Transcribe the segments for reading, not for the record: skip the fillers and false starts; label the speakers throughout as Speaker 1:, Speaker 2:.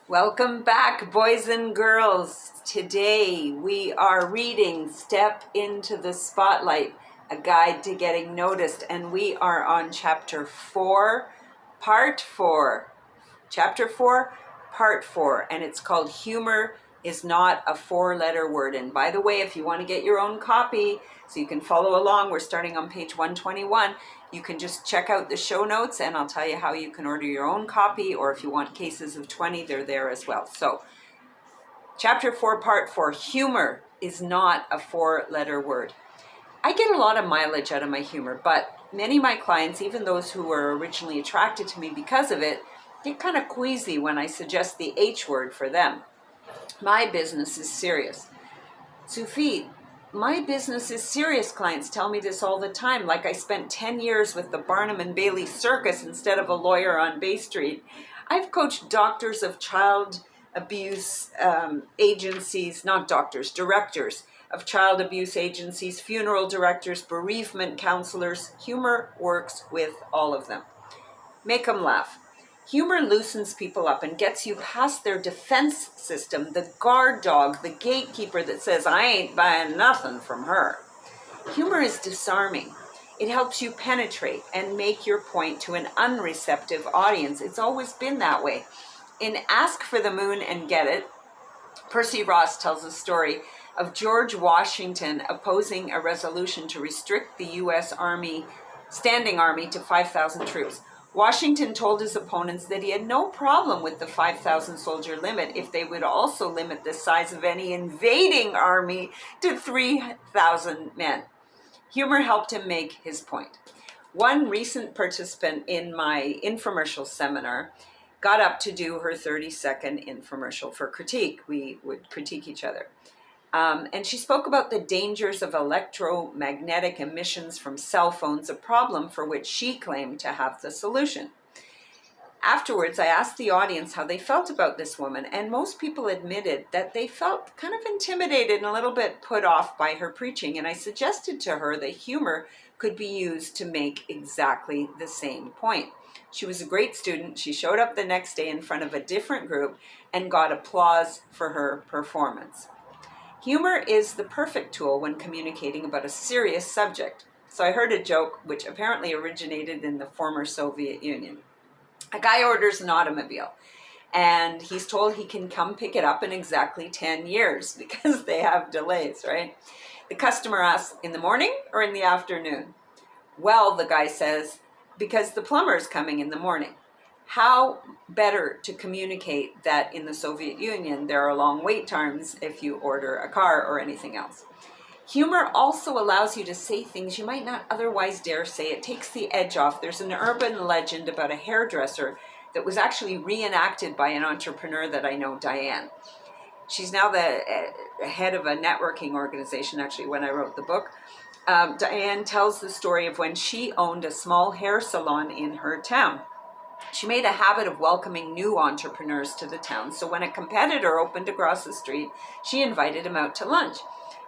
Speaker 1: Welcome back, boys and girls. Today we are reading Step into the Spotlight, a guide to getting noticed, and we are on chapter 4, part 4. Chapter 4, part 4, and it's called Humor is Not a Four-Letter Word. And by the way, if you want to get your own copy so you can follow along, we're starting on page 121. You can just check out the show notes and I'll tell you how you can order your own copy, or if you want cases of 20, they're there as well. So, chapter 4, part 4, humor is not a four-letter word. I get a lot of mileage out of my humor, but many of my clients, even those who were originally attracted to me because of it, get kind of queasy when I suggest the H word for them. My business is serious. Tsufit, my business is serious. Clients tell me this all the time, like I spent 10 years with the Barnum and Bailey Circus instead of a lawyer on Bay Street. I've coached doctors of child abuse agencies, not doctors, directors of child abuse agencies, funeral directors, bereavement counselors. Humor works with all of them. Make them laugh. Humor loosens people up and gets you past their defense system, the guard dog, the gatekeeper that says, I ain't buying nothing from her. Humor is disarming. It helps you penetrate and make your point to an unreceptive audience. It's always been that way. In Ask for the Moon and Get It, Percy Ross tells a story of George Washington opposing a resolution to restrict the U.S. Standing Army to 5,000 troops. Washington told his opponents that he had no problem with the 5,000 soldier limit if they would also limit the size of any invading army to 3,000 men. Humor helped him make his point. One recent participant in my infomercial seminar got up to do her 30-second infomercial for critique. We would critique each other. And she spoke about the dangers of electromagnetic emissions from cell phones, a problem for which she claimed to have the solution. Afterwards, I asked the audience how they felt about this woman, and most people admitted that they felt kind of intimidated and a little bit put off by her preaching, and I suggested to her that humor could be used to make exactly the same point. She was a great student. She showed up the next day in front of a different group and got applause for her performance. Humor is the perfect tool when communicating about a serious subject. So I heard a joke which apparently originated in the former Soviet Union. A guy orders an automobile and he's told he can come pick it up in exactly 10 years because they have delays, right? The customer asks, in the morning or in the afternoon? Well, the guy says, because the plumber's coming in the morning. How better to communicate that in the Soviet Union there are long wait times if you order a car or anything else. Humor also allows you to say things you might not otherwise dare say. It takes the edge off. There's an urban legend about a hairdresser that was actually reenacted by an entrepreneur that I know, Diane. She's now the head of a networking organization, actually, when I wrote the book. Diane tells the story of when she owned a small hair salon in her town. She made a habit of welcoming new entrepreneurs to the town, so when a competitor opened across the street, she invited him out to lunch.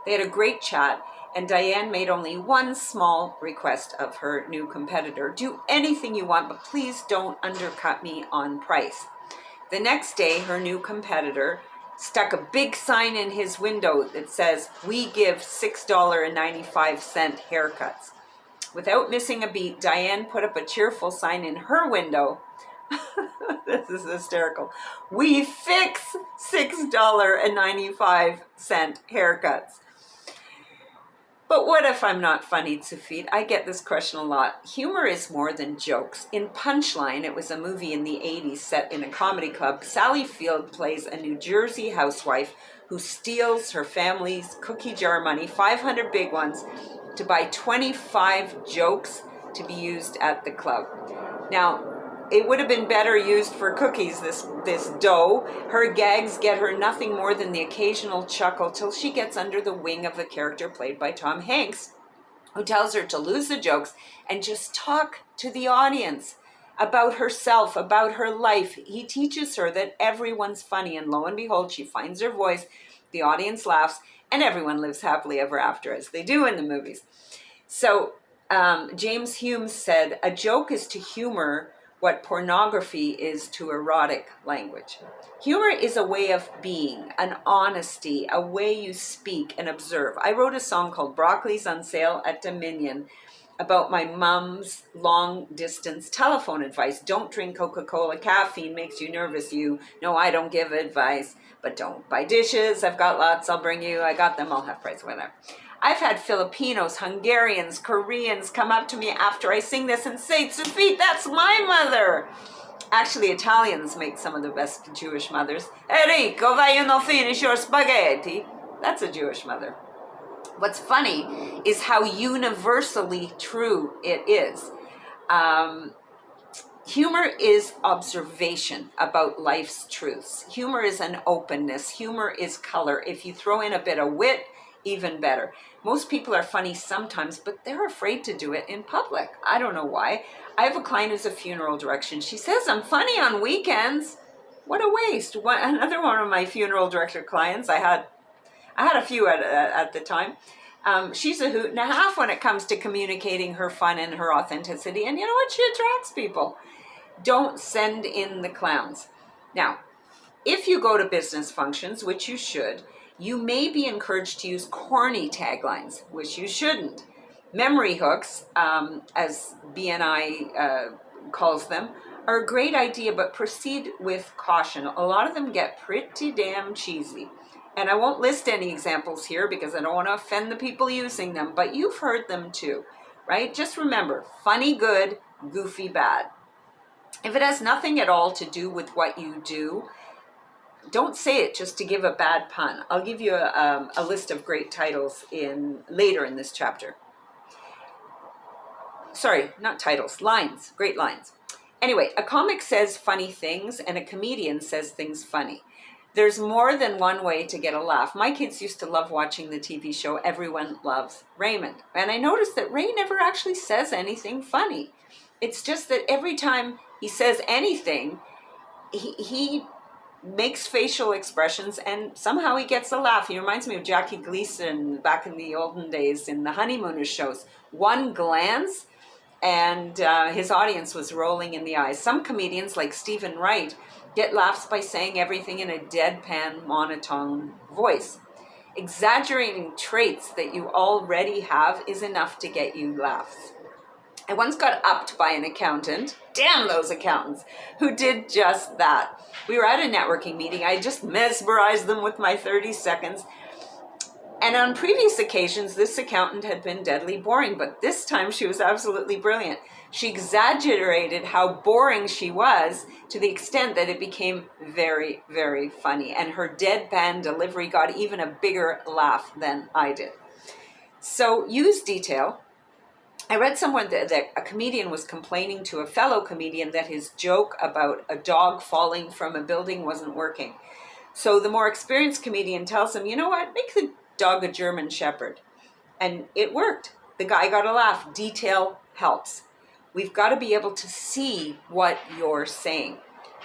Speaker 1: They had a great chat, and Diane made only one small request of her new competitor. Do anything you want, but please don't undercut me on price. The next day, her new competitor stuck a big sign in his window that says, we give $6.95 haircuts. Without missing a beat, Diane put up a cheerful sign in her window. This is hysterical. We fix $6.95 haircuts. But what if I'm not funny, Tsufit? I get this question a lot. Humor is more than jokes. In Punchline, it was a movie in the 80s set in a comedy club, Sally Field plays a New Jersey housewife who steals her family's cookie jar money, 500 big ones, to buy 25 jokes to be used at the club. Now, it would have been better used for cookies, this dough. Her gags get her nothing more than the occasional chuckle till she gets under the wing of the character played by Tom Hanks, who tells her to lose the jokes and just talk to the audience about herself, about her life. He teaches her that everyone's funny, and lo and behold, she finds her voice, the audience laughs, and everyone lives happily ever after, as they do in the movies. So James Hume said, a joke is to humor what pornography is to erotic language. Humor is a way of being, an honesty, a way you speak and observe. I wrote a song called Broccoli's on Sale at Dominion about my mom's long distance telephone advice. Don't drink Coca-Cola. Caffeine makes you nervous. No, I don't give advice, but don't buy dishes. I've got lots. I'll bring you. I got them. I'll have price, whatever. I've had Filipinos, Hungarians, Koreans come up to me after I sing this and say, Tsufit, that's my mother. Actually, Italians make some of the best Jewish mothers. Enrico, vogliono finish your spaghetti. That's a Jewish mother. What's funny is how universally true it is. Humor is observation about life's truths. Humor is an openness. Humor is color. If you throw in a bit of wit, even better. Most people are funny sometimes, but they're afraid to do it in public. I don't know why. I have a client who's a funeral director. She says, I'm funny on weekends. What a waste. Another one of my funeral director clients, I had a few at the time. She's a hoot and a half when it comes to communicating her fun and her authenticity. And you know what? She attracts people. Don't send in the clowns. Now, if you go to business functions, which you should, you may be encouraged to use corny taglines, which you shouldn't. Memory hooks, as BNI calls them, are a great idea, but proceed with caution. A lot of them get pretty damn cheesy. And I won't list any examples here because I don't want to offend the people using them, but you've heard them too, right? Just remember, funny good, goofy bad. If it has nothing at all to do with what you do, don't say it just to give a bad pun. I'll give you a list of great titles later in this chapter. Sorry, not titles, lines, great lines. Anyway, a comic says funny things and a comedian says things funny. There's more than one way to get a laugh. My kids used to love watching the TV show Everyone Loves Raymond. And I noticed that Ray never actually says anything funny. It's just that every time he says anything, he makes facial expressions and somehow he gets a laugh. He reminds me of Jackie Gleason back in the olden days in the Honeymooners shows. One glance and his audience was rolling in the eyes. Some comedians like Stephen Wright get laughs by saying everything in a deadpan, monotone voice. Exaggerating traits that you already have is enough to get you laughs. I once got upped by an accountant, damn those accountants, who did just that. We were at a networking meeting. I just mesmerized them with my 30 seconds. And on previous occasions, this accountant had been deadly boring, but this time she was absolutely brilliant. She exaggerated how boring she was to the extent that it became very, very funny. And her deadpan delivery got even a bigger laugh than I did. So use detail. I read somewhere that a comedian was complaining to a fellow comedian that his joke about a dog falling from a building wasn't working. So the more experienced comedian tells him, you know what, make the dog a German Shepherd. And it worked. The guy got a laugh. Detail helps. We've got to be able to see what you're saying.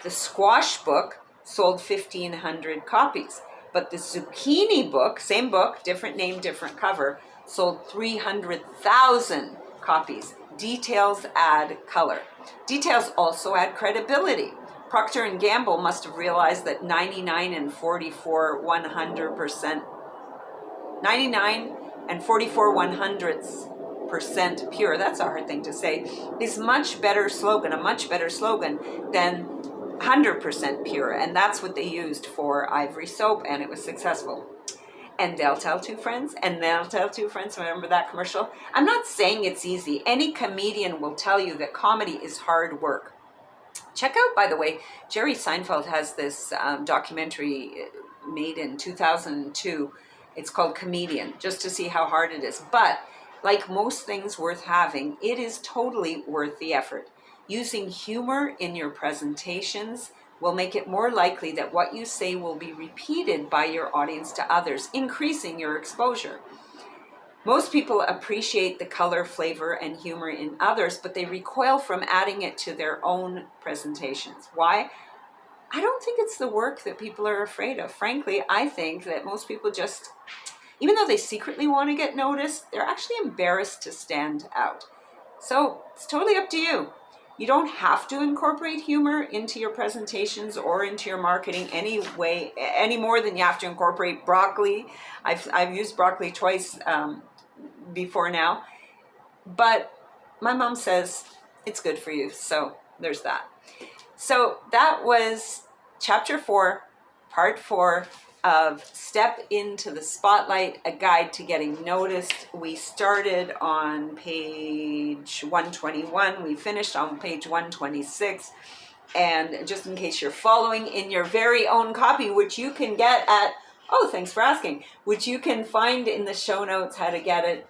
Speaker 1: The squash book sold 1,500 copies, but the zucchini book, same book, different name, different cover, sold 300,000 copies. Details add color. Details also add credibility. Procter & Gamble must have realized that 99 and 44 100% pure, that's a hard thing to say, is a much better slogan than 100% pure. And that's what they used for Ivory soap, and it was successful. And they'll tell two friends, and they'll tell two friends. Remember that commercial? I'm not saying it's easy. Any comedian will tell you that comedy is hard work. Check out, by the way, Jerry Seinfeld has this documentary made in 2002. It's called Comedian, just to see how hard it is. But like most things worth having, it is totally worth the effort. Using humor in your presentations will make it more likely that what you say will be repeated by your audience to others, increasing your exposure. Most people appreciate the color, flavor, and humor in others, but they recoil from adding it to their own presentations. Why? I don't think it's the work that people are afraid of. Frankly, I think that most people just, even though they secretly want to get noticed, they're actually embarrassed to stand out. So it's totally up to you. You don't have to incorporate humor into your presentations or into your marketing any more than you have to incorporate broccoli. I've used broccoli twice before now, but my mom says it's good for you, so there's that. So that was chapter 4, part 4 of Step into the Spotlight, a guide to getting noticed. We started on page 121. We finished on page 126. And just in case you're following in your very own copy, which you can get at, thanks for asking, which you can find in the show notes how to get it.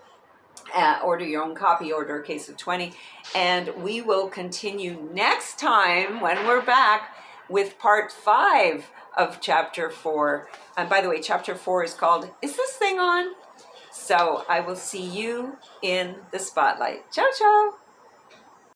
Speaker 1: Order your own copy, order a case of 20, and we will continue next time when we're back with part 5 of chapter 4. And by the way, chapter 4 is called Is This Thing On? So I will see you in the spotlight. Ciao, ciao.